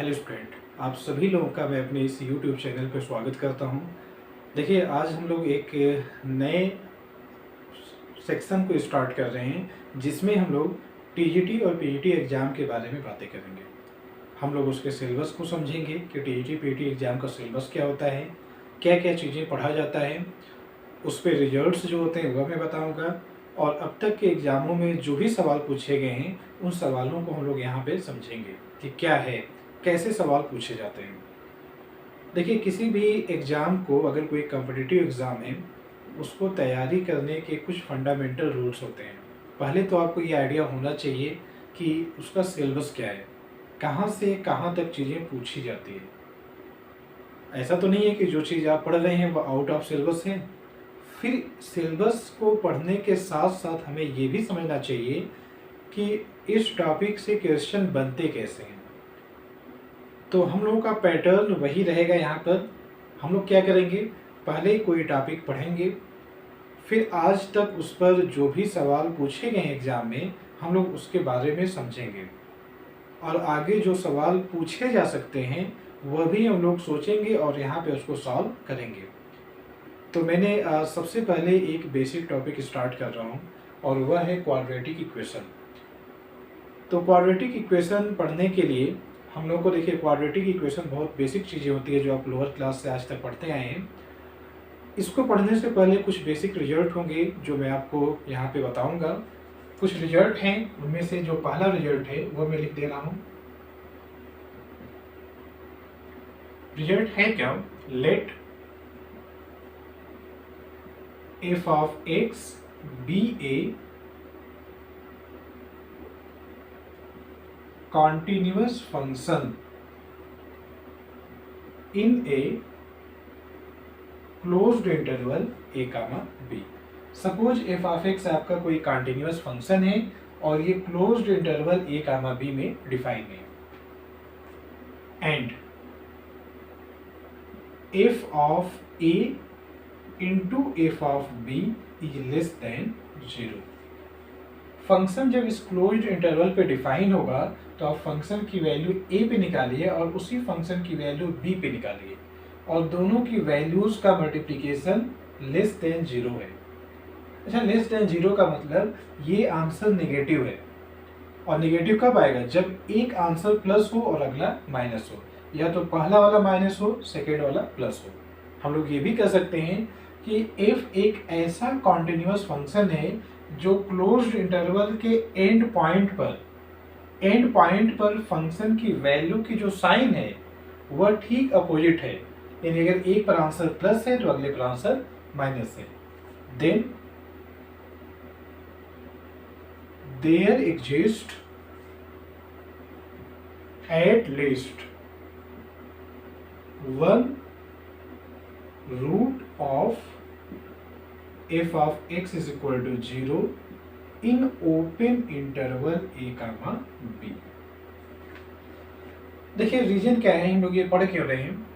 Hello student, आप सभी लोगों का मैं अपने इस यूट्यूब चैनल पर स्वागत करता हूं। देखिए, आज हम लोग एक नए सेक्शन को स्टार्ट कर रहे हैं जिसमें हम लोग टीजीटी और पीजीटी एग्ज़ाम के बारे में बातें करेंगे। हम लोग उसके सिलेबस को समझेंगे कि टीजीटी पीजीटी एग्ज़ाम का सिलेबस क्या होता है, क्या क्या चीज़ें पढ़ा जाता है, उस पर रिजल्ट्स जो होते हैं वह मैं बताऊँगा, और अब तक के एग्ज़ामों में जो भी सवाल पूछे गए हैं उन सवालों को हम लोग यहाँ पे समझेंगे कि क्या है, कैसे सवाल पूछे जाते हैं। देखिए, किसी भी एग्ज़ाम को, अगर कोई कॉम्पिटिटिव एग्ज़ाम है, उसको तैयारी करने के कुछ फंडामेंटल रूल्स होते हैं। पहले तो आपको ये आइडिया होना चाहिए कि उसका सिलेबस क्या है, कहाँ से कहाँ तक चीज़ें पूछी जाती है। ऐसा तो नहीं है कि जो चीज़ आप पढ़ रहे हैं वो आउट ऑफ सिलेबस है। फिर सिलेबस को पढ़ने के साथ साथ हमें ये भी समझना चाहिए कि इस टॉपिक से क्वेश्चन बनते कैसे हैं। तो हम लोगों का पैटर्न वही रहेगा। यहाँ पर हम लोग क्या करेंगे, पहले कोई टॉपिक पढ़ेंगे, फिर आज तक उस पर जो भी सवाल पूछे गए एग्ज़ाम में हम लोग उसके बारे में समझेंगे, और आगे जो सवाल पूछे जा सकते हैं वह भी हम लोग सोचेंगे और यहाँ पे उसको सॉल्व करेंगे। तो मैंने सबसे पहले एक बेसिक टॉपिक स्टार्ट कर रहा हूँ, और वह है क्वाड्रेटिक इक्वेशन। तो क्वाड्रेटिक इक्वेशन पढ़ने के लिए हम लोग को, देखिए, क्वाड्रेटिक इक्वेशन बहुत बेसिक चीज़ें होती है जो आप लोअर क्लास से आज तक पढ़ते आए हैं। इसको पढ़ने से पहले कुछ बेसिक रिजल्ट होंगे जो मैं आपको यहाँ पे बताऊंगा। कुछ रिजल्ट हैं, उनमें से जो पहला रिजल्ट है वो मैं लिख दे रहा हूँ। रिजल्ट है क्या, let f of x be a continuous function in a closed interval a comma b। Suppose f of x आपका कोई कॉन्टिन्यूस फंक्शन है और ये closed interval a comma b में डिफाइन है, and f of a into f of b is less than 0। Function जब इस closed interval पे डिफाइन होगा तो आप फंक्शन की वैल्यू a पे निकालिए और उसी फंक्शन की वैल्यू b पे निकालिए, और दोनों की वैल्यूज का मल्टीप्लिकेशन लेस देन 0 है। अच्छा, लेस देन 0 का मतलब ये आंसर नेगेटिव है, और नेगेटिव कब आएगा, जब एक आंसर प्लस हो और अगला माइनस हो, या तो पहला वाला माइनस हो, सेकेंड वाला प्लस हो। हम लोग ये भी कह सकते हैं कि f एक ऐसा कॉन्टिन्यूस फंक्शन है जो क्लोज्ड इंटरवल के एंड पॉइंट पर फंक्शन की वैल्यू की जो साइन है वह ठीक अपोजिट है। यानी अगर एक पर आंसर प्लस है तो अगले पर आंसर माइनस है। Then there exist at least one root of f of x is equal to 0 in open interval a comma b। देखिए, रीजन क्या है, हम लोग ये पढ़ क्यों रहे हैं।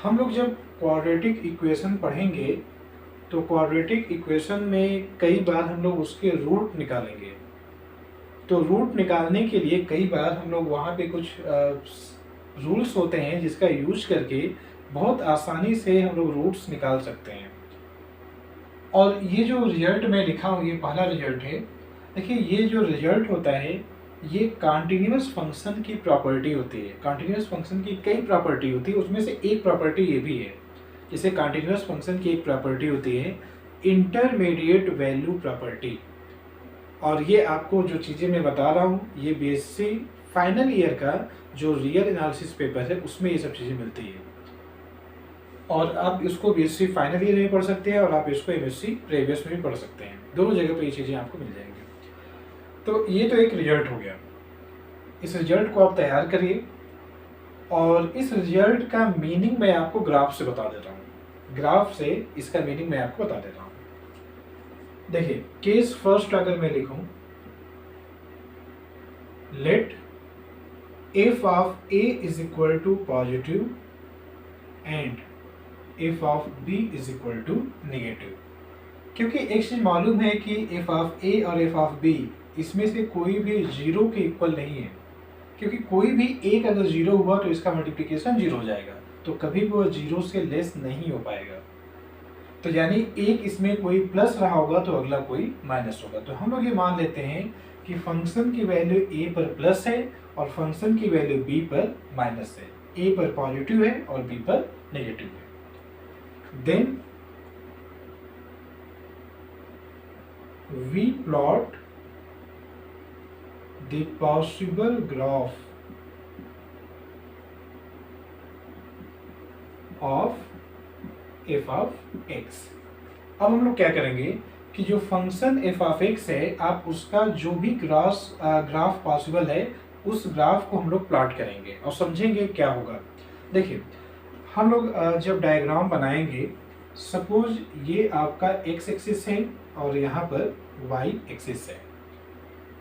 हम लोग जब क्वाड्रेटिक इक्वेशन पढ़ेंगे तो क्वाड्रेटिक इक्वेशन में कई बार हम लोग उसके रूट निकालेंगे। तो रूट निकालने के लिए कई बार हम लोग वहाँ पे कुछ रूल्स होते हैं जिसका यूज करके बहुत आसानी से हम लोग रूट्स निकाल सकते हैं। और ये जो रिजल्ट मैं लिखा हूँ ये पहला रिजल्ट है। देखिए, ये जो रिजल्ट होता है ये कॉन्टिन्यूस फंक्शन की प्रॉपर्टी होती है। कॉन्टिन्यूस फंक्शन की कई प्रॉपर्टी होती है, उसमें से एक प्रॉपर्टी ये भी है। जैसे कॉन्टिन्यूस फंक्शन की एक प्रॉपर्टी होती है इंटरमीडिएट वैल्यू प्रॉपर्टी, और ये आपको जो चीज़ें मैं बता रहा हूँ ये बीएससी फाइनल ईयर का जो रियल एनालिसिस पेपर है उसमें ये सब चीज़ें मिलती है, और आप इसको बीएससी फाइनल ईयर में पढ़ सकते हैं और आप इसको एमएससी प्रीवियस में भी पढ़ सकते हैं। दोनों जगह पे ये चीज़ें आपको मिल जाएंगी। तो ये तो एक रिजल्ट हो गया। इस रिजल्ट को आप तैयार करिए, और इस रिजल्ट का मीनिंग मैं आपको ग्राफ से बता देता हूँ। ग्राफ से इसका मीनिंग मैं आपको बता देता हूँ। देखिए, केस फर्स्ट अगर मैं लिखूँ, let f of a is equal to positive and f of b is equal to negative. क्योंकि एक चीज मालूम है कि एफ ऑफ ए और एफ ऑफ बी इसमें से कोई भी जीरो के इक्वल नहीं है, क्योंकि कोई भी एक अगर जीरो हुआ तो इसका मल्टीप्लिकेशन जीरो हो जाएगा, तो कभी भी वह जीरो से लेस नहीं हो पाएगा। तो यानी एक इसमें कोई प्लस रहा होगा तो अगला कोई माइनस होगा। तो हम लोग ये मान लेते हैं कि फंक्शन की वैल्यू a पर प्लस है और फंक्शन की वैल्यू b पर माइनस है। a पर पॉजिटिव है और b पर नेगेटिव है। Then we plot the possible graph of f of x। अब हम लोग क्या करेंगे कि जो फंक्शन f of x है, आप उसका जो भी ग्राफ पॉसिबल है उस ग्राफ को हम लोग प्लॉट करेंगे और समझेंगे क्या होगा। देखिए, हम लोग जब डायग्राम बनाएंगे, सपोज ये आपका x एक्सिस है और यहाँ पर y एक्सिस है।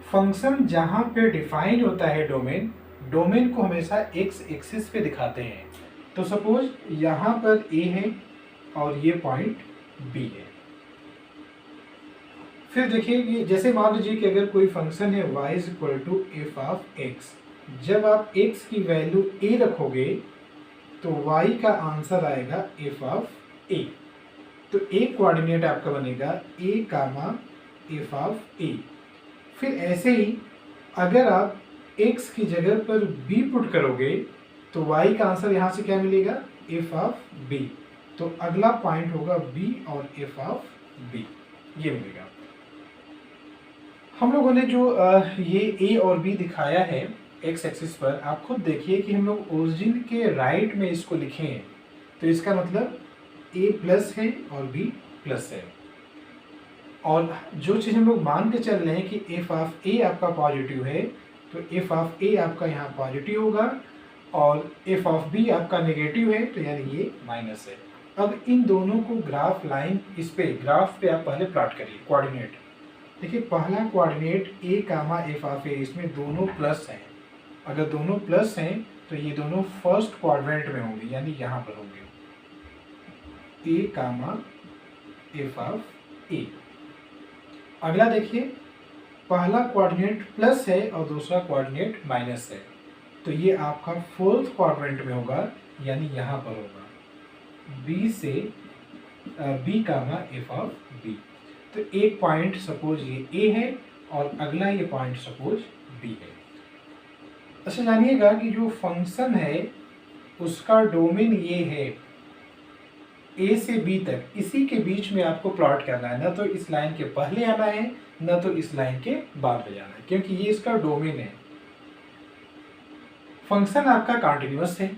फंक्शन जहाँ पे डिफाइन होता है डोमेन को हमेशा x एक्सिस पे दिखाते हैं। तो सपोज यहाँ पर a है और ये पॉइंट b है। फिर देखिए कि जैसे मान लीजिए कि अगर कोई फंक्शन है y is equal to f of x, जब आप x की वैल्यू a रखोगे तो y का आंसर आएगा एफ ऑफ a। तो एक कोऑर्डिनेट आपका बनेगा a comma F of a। फिर ऐसे ही अगर आप x की जगह पर b पुट करोगे तो y का आंसर यहाँ से क्या मिलेगा, एफ ऑफ b। तो अगला पॉइंट होगा b और एफ ऑफ b, ये मिलेगा। हम लोगों ने जो ये a और b दिखाया है x एक्सिस पर, आप खुद देखिए कि हम लोग ओरिजिन के राइट में इसको लिखे हैं। तो इसका मतलब a प्लस है और b प्लस है। और जो चीज़ हम लोग मान के चल रहे हैं कि एफ ऑफ a आपका पॉजिटिव है, तो एफ ऑफ a आपका यहाँ पॉजिटिव होगा और एफ ऑफ b आपका नेगेटिव है, तो यानी ये माइनस है। अब इन दोनों को ग्राफ लाइन ग्राफ पे आप पहले प्लॉट करिए कोऑर्डिनेट। देखिए, पहला coordinate a comma F of a, इसमें दोनों प्लस हैं। अगर दोनों प्लस हैं तो ये दोनों फर्स्ट क्वाड्रेंट में होंगे, यानी यहाँ पर होंगे a comma F of a। अगला देखिए, पहला कोऑर्डिनेट प्लस है और दूसरा कोऑर्डिनेट माइनस है, तो ये आपका फोर्थ क्वाड्रेंट में होगा, यानी यहाँ पर होगा b से b comma F of b। तो एक पॉइंट सपोज ये a है और अगला ये पॉइंट सपोज b है। अच्छा, जानिएगा कि जो फंक्शन है उसका डोमेन ये है a से b तक, इसी के बीच में आपको प्लॉट करना है। ना तो इस लाइन के पहले आना है, ना तो इस लाइन के बाद में जाना है, क्योंकि ये इसका डोमेन है। फंक्शन आपका कंटिन्यूअस है।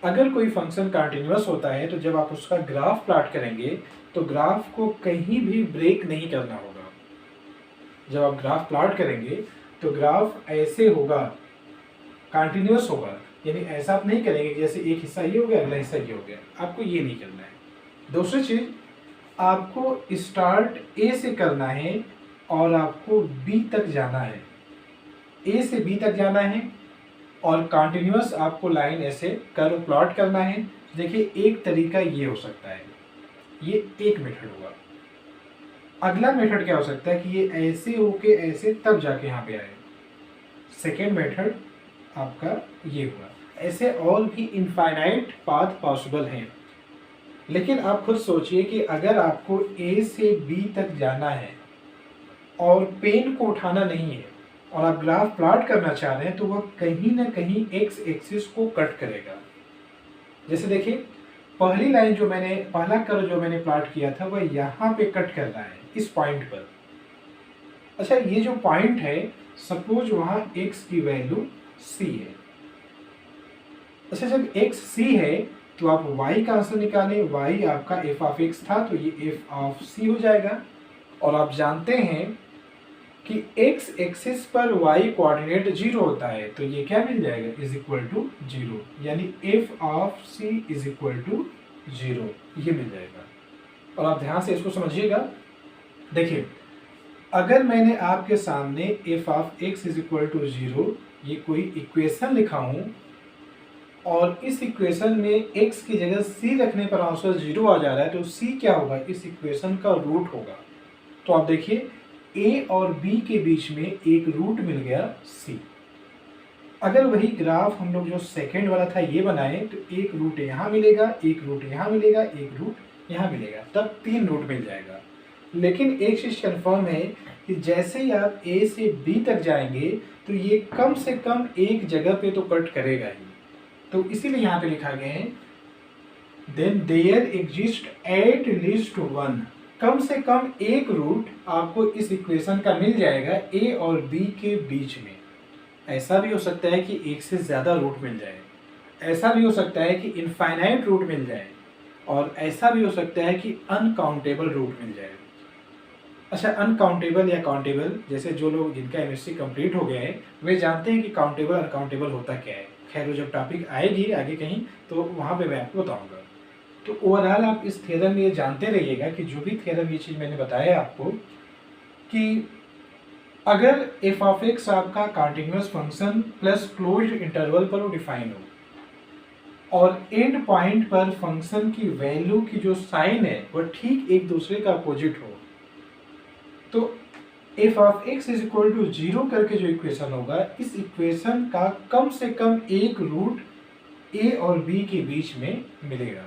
अगर कोई फंक्शन कंटिन्यूअस होता है तो जब आप उसका ग्राफ प्लॉट करेंगे तो ग्राफ को कहीं भी ब्रेक नहीं करना होगा। जब आप ग्राफ प्लॉट करेंगे तो ग्राफ ऐसे होगा, कंटिन्यूअस होगा, यानी ऐसा आप नहीं करेंगे जैसे एक हिस्सा ये हो गया अगला हिस्सा ये हो गया, आपको ये नहीं करना है। दूसरी चीज़, आपको स्टार्ट ए से करना है और आपको बी तक जाना है। ए से बी तक जाना है और कंटिन्यूअस आपको लाइन ऐसे कर्व प्लॉट करना है। देखिए, एक तरीका ये हो सकता है, ये एक मेथड हुआ। अगला मेथड क्या हो सकता है कि ये ऐसे होके ऐसे तब जाके यहाँ पे आए। सेकेंड मेथड आपका ये हुआ। ऐसे और भी इनफाइनाइट पाथ पॉसिबल हैं, लेकिन आप खुद सोचिए कि अगर आपको ए से बी तक जाना है और पेन को उठाना नहीं है और आप ग्राफ प्लॉट करना चाह रहे हैं, तो वह कहीं ना कहीं एक्स एक्सिस को कट करेगा। जैसे देखिए, पहली लाइन जो मैंने पहला कर्व जो मैंने प्लॉट किया था वह यहाँ पे कट कर रहा है इस पॉइंट पर। अच्छा, ये जो पॉइंट है सपोज वहाँ x की वैल्यू c है। अच्छा, जब x c है तो आप y का आंसर निकालें। y आपका f ऑफ x था, तो ये f ऑफ c हो जाएगा। और आप जानते हैं कि x एक्सिस पर y कोऑर्डिनेट 0 होता है, तो ये क्या मिल जाएगा, इज इक्वल टू 0, यानी f of c is equal to 0, ये मिल जाएगा। और आप ध्यान से इसको समझिएगा। देखिए, अगर मैंने आपके सामने f of x is equal to 0 ये कोई इक्वेशन लिखा हूँ और इस इक्वेशन में x की जगह c रखने पर आंसर 0 आ जा रहा है, तो c क्या होगा, इस इक्वेशन का रूट होगा। तो आप देखिए, a और b के बीच में एक रूट मिल गया c। अगर वही ग्राफ हम लोग जो सेकेंड वाला था ये बनाए तो एक रूट यहाँ मिलेगा, एक रूट यहाँ मिलेगा, एक रूट यहाँ मिलेगा, तब 3 रूट मिल जाएगा। लेकिन एक चीज़ कन्फर्म है कि जैसे ही आप A से B तक जाएंगे तो ये कम से कम एक जगह पे तो कट करेगा ही। तो इसीलिए यहाँ पे लिखा गया है then there exist at least 1, कम से कम एक रूट आपको इस इक्वेशन का मिल जाएगा A और B के बीच में। ऐसा भी हो सकता है कि एक से ज़्यादा रूट मिल जाए, ऐसा भी हो सकता है कि इनफाइनाइट रूट मिल जाए, और ऐसा भी हो सकता है कि अनकाउंटेबल रूट मिल जाए। अच्छा, अनकाउंटेबल या काउंटेबल, जैसे जो लोग जिनका एमएससी कंप्लीट हो गया है वे जानते हैं कि काउंटेबल अनकाउंटेबल होता क्या है। खैर वो जब टॉपिक आएगी आगे कहीं तो वहाँ पे मैं आपको बताऊँगा। तो ओवरऑल आप इस थ्योरम में ये जानते रहिएगा कि जो भी थ्योरम ये चीज़ मैंने बताया आपको कि अगर एफ ऑफ एक्स आपका continuous function plus closed interval पर वो डिफाइन हो और एंड पॉइंट पर फंक्शन की वैल्यू की जो साइन है वह ठीक एक दूसरे का अपोजिट हो, तो f of x is equal to 0 करके जो इक्वेशन होगा, इस इक्वेशन का कम से कम एक रूट ए और बी के बीच में मिलेगा।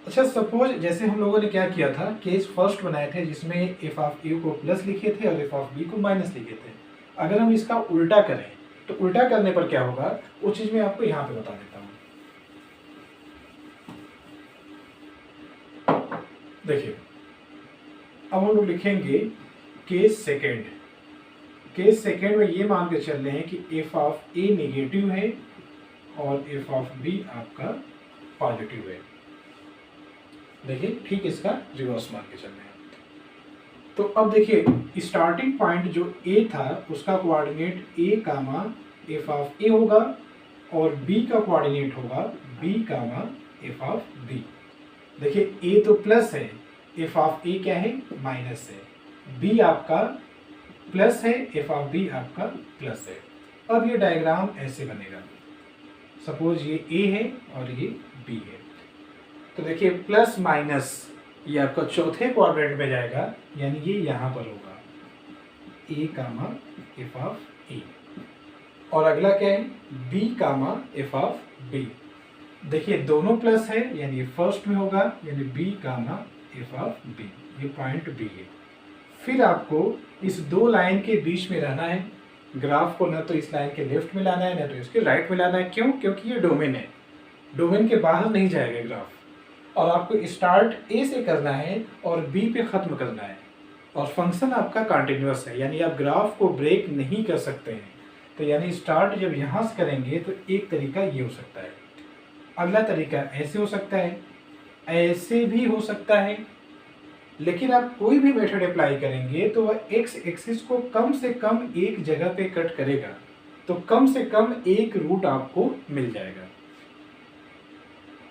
अच्छा, सपोज जैसे हम लोगों ने क्या किया था, केस फर्स्ट बनाए थे जिसमें एफ ऑफ ए को प्लस लिखे थे और एफ ऑफ बी को माइनस लिखे थे। अगर हम इसका उल्टा करें तो उल्टा करने पर क्या होगा वो चीज मैं आपको यहाँ पे बता देता हूँ। देखिए, अब हम लोग लिखेंगे केस सेकेंड। केस सेकेंड में ये मान के चल रहे हैं कि एफ ऑफ ए नेगेटिव है और एफ ऑफ बी आपका पॉजिटिव है। देखिए, ठीक इसका रिवर्स मान के चल रहे हैं। तो अब देखिए, स्टार्टिंग पॉइंट जो ए था उसका coordinate A comma F of A होगा और बी का कोऑर्डिनेट होगा B comma F of B. देखिए, ए तो प्लस है, एफ ऑफ ए क्या है, माइनस है, बी आपका प्लस है, एफ ऑफ बी आपका प्लस है। अब ये डायग्राम ऐसे बनेगा, सपोज ये ए है और ये बी है। तो देखिए, प्लस माइनस ये आपका चौथे क्वाड्रेंट में जाएगा, यानी ये यहाँ पर होगा ए कामा एफ ऑफ ए, और अगला क्या है, b comma F of B. देखिए, दोनों प्लस है यानी फर्स्ट में होगा, यानी b comma F of b, ये पॉइंट बी है। फिर आपको इस दो लाइन के बीच में रहना है, ग्राफ को न तो इस लाइन के लेफ्ट में लाना है न तो इसके राइट में लाना है। क्यों? क्योंकि ये डोमेन है, डोमेन के बाहर नहीं जाएगा ग्राफ, और आपको स्टार्ट ए से करना है और बी पे ख़त्म करना है, और फंक्शन आपका कंटिन्यूअस है, यानी आप ग्राफ को ब्रेक नहीं कर सकते हैं। तो यानी स्टार्ट जब यहाँ से करेंगे तो एक तरीका ये हो सकता है, अगला तरीका ऐसे हो सकता है, ऐसे भी हो सकता है, लेकिन आप कोई भी मेथड अप्लाई करेंगे तो वह एक्स एक्सिस को कम से कम एक जगह पे कट करेगा, तो कम से कम एक रूट आपको मिल जाएगा।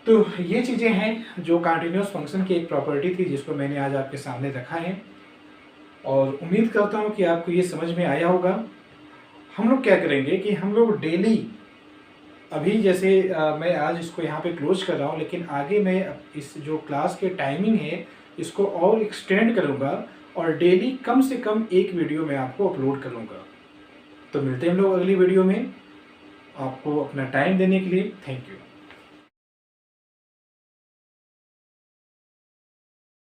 तो ये चीज़ें हैं जो कंटिन्यूअस फंक्शन की एक प्रॉपर्टी थी जिसको मैंने आज आपके सामने रखा है, और उम्मीद करता हूँ कि आपको ये समझ में आया होगा। हम लोग क्या करेंगे कि हम लोग डेली, अभी जैसे मैं आज इसको यहाँ पे क्लोज कर रहा हूँ, लेकिन आगे मैं इस जो क्लास के टाइमिंग है इसको और एक्सटेंड करूँगा और डेली कम से कम एक वीडियो मैं आपको अपलोड करूँगा। तो मिलते हैं हम लोग अगली वीडियो में। आपको अपना टाइम देने के लिए थैंक यू।